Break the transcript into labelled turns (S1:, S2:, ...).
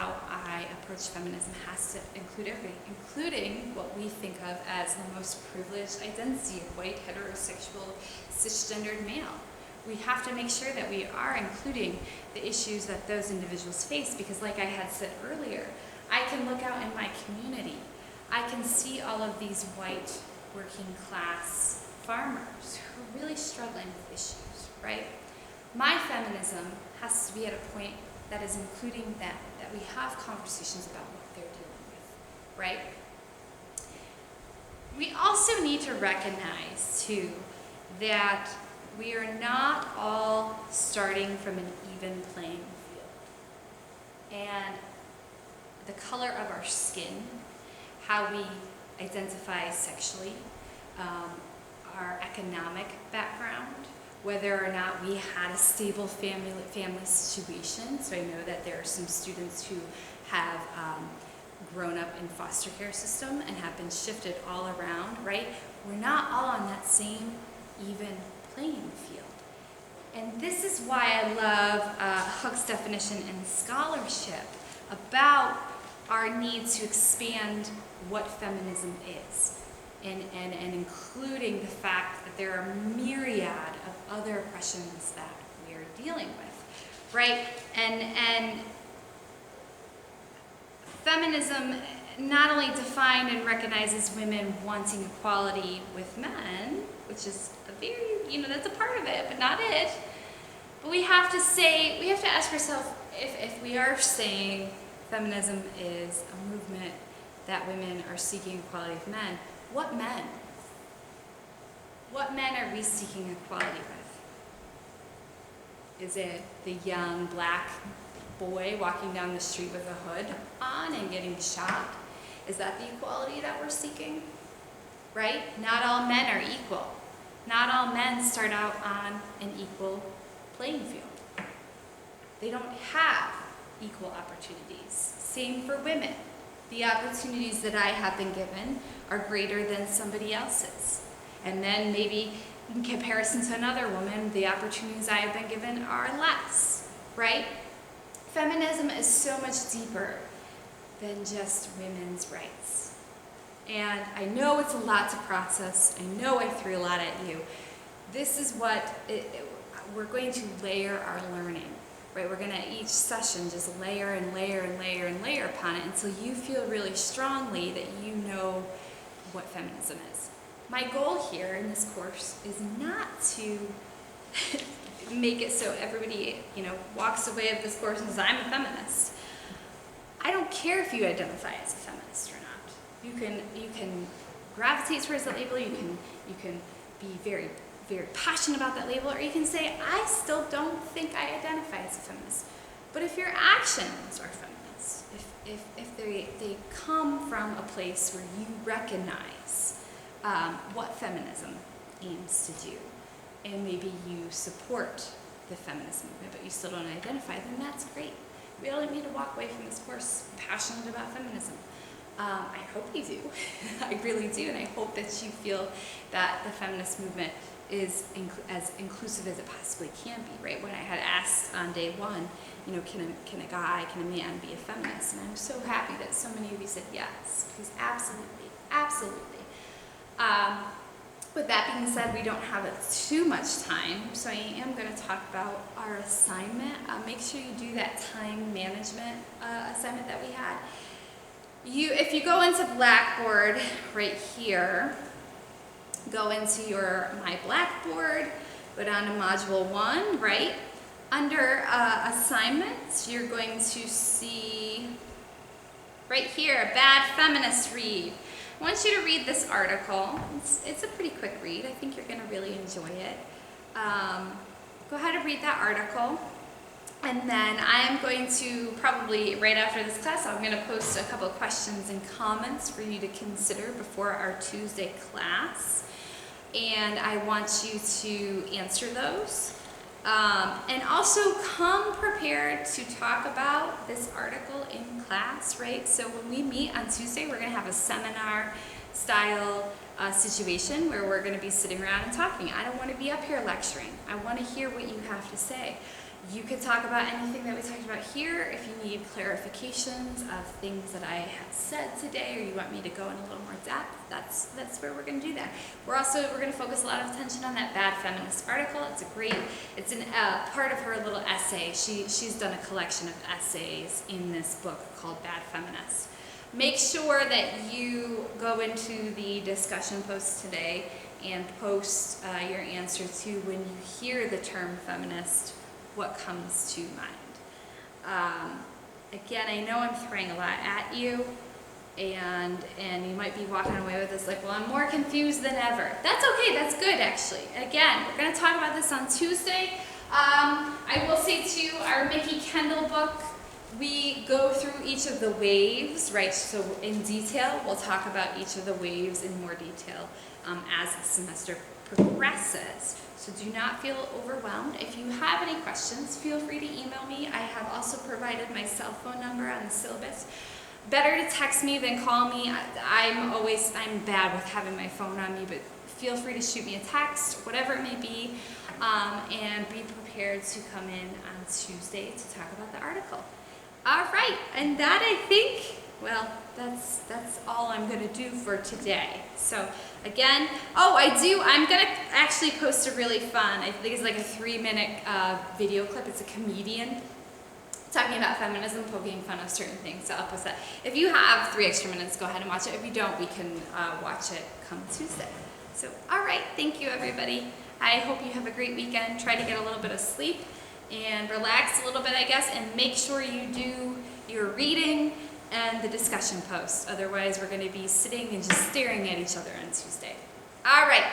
S1: how I approach feminism has to include everything, including what we think of as the most privileged identity of white, heterosexual, cisgendered male. We have to make sure that we are including the issues that those individuals face, because like I had said earlier, I can look out in my community. I can see all of these white working class farmers who are really struggling with issues, right? My feminism has to be at a point that is including them, that we have conversations about what they're dealing with, right? We also need to recognize, too, that we are not all starting from an even playing field. And the color of our skin, how we identify sexually, our economic background, whether or not we had a stable family situation. So I know that there are some students who have grown up in foster care system and have been shifted all around, right? We're not all on that same even playing field. And this is why I love Hook's definition in scholarship about our need to expand what feminism is. And including the fact that there are myriad of other oppressions that we are dealing with, right? And feminism not only defined and recognizes women wanting equality with men, which is a very, that's a part of it, but not it. But we have to ask ourselves, if we are saying feminism is a movement that women are seeking equality with men, what men? What men are we seeking equality with? Is it the young black boy walking down the street with a hood on and getting shot? Is that the equality that we're seeking? Right? Not all men are equal. Not all men start out on an equal playing field. They don't have equal opportunities. Same for women. The opportunities that I have been given are greater than somebody else's. And then maybe in comparison to another woman, the opportunities I have been given are less, right? Feminism is so much deeper than just women's rights. And I know it's a lot to process. I know I threw a lot at you. This is what we're going to layer our learning. Right, we're going to each session just layer and layer and layer and layer upon it until you feel really strongly that you know what feminism is. My goal here in this course is not to make it so everybody, walks away of this course and says, I'm a feminist. I don't care if you identify as a feminist or not. You can gravitate towards that label. You can be very passionate about that label, or you can say, I still don't think I identify as a feminist. But if your actions are feminist, if they come from a place where you recognize what feminism aims to do, and maybe you support the feminist movement, but you still don't identify, then that's great. We all need to walk away from this course passionate about feminism. I hope you do. I really do, and I hope that you feel that the feminist movement is as inclusive as it possibly can be, right? When I had asked on day one, can a man be a feminist? And I'm so happy that so many of you said yes, because absolutely. With that being said, we don't have too much time, so I am going to talk about our assignment. Make sure you do that time management assignment that we had. If you go into Blackboard right here, go into My Blackboard, go down to Module 1, right? Under assignments, you're going to see right here, Bad Feminist Read. I want you to read this article. It's a pretty quick read. I think you're going to really enjoy it. Go ahead and read that article. And then I am going to probably, right after this class, I'm going to post a couple of questions and comments for you to consider before our Tuesday class. And I want you to answer those. And also come prepared to talk about this article in class, right? So when we meet on Tuesday, we're going to have a seminar style situation where we're going to be sitting around and talking. I don't want to be up here lecturing. I want to hear what you have to say. You can talk about anything that we talked about here. If you need clarifications of things that I have said today, or you want me to go in a little more depth, that's where we're going to do that. We're going to focus a lot of attention on that Bad Feminist article. It's an part of her little essay. She's done a collection of essays in this book called Bad Feminist. Make sure that you go into the discussion post today and post your answer to when you hear the term feminist, what comes to mind. Again, I know I'm throwing a lot at you, and you might be walking away with this like, well, I'm more confused than ever. That's okay, that's good actually. Again, we're going to talk about this on Tuesday. I will say too, our Mickey Kendall book, we go through each of the waves, right? So in detail, we'll talk about each of the waves in more detail as the semester progresses. So do not feel overwhelmed. If you have any questions, feel free to email me. I have also provided my cell phone number on the syllabus. Better to text me than call me. I'm bad with having my phone on me, but feel free to shoot me a text, whatever it may be, and be prepared to come in on Tuesday to talk about the article. All right, and that I think, well, that's all I'm going to do for today. So again, I'm going to actually post a really fun, I think it's like a 3-minute video clip. It's a comedian talking about feminism, poking fun of certain things. So I'll post that. If you have 3 extra minutes, go ahead and watch it. If you don't, we can watch it come Tuesday. So, all right, thank you everybody. I hope you have a great weekend. Try to get a little bit of sleep and relax a little bit, I guess, and make sure you do your reading and the discussion post. Otherwise, we're going to be sitting and just staring at each other on Tuesday. All right.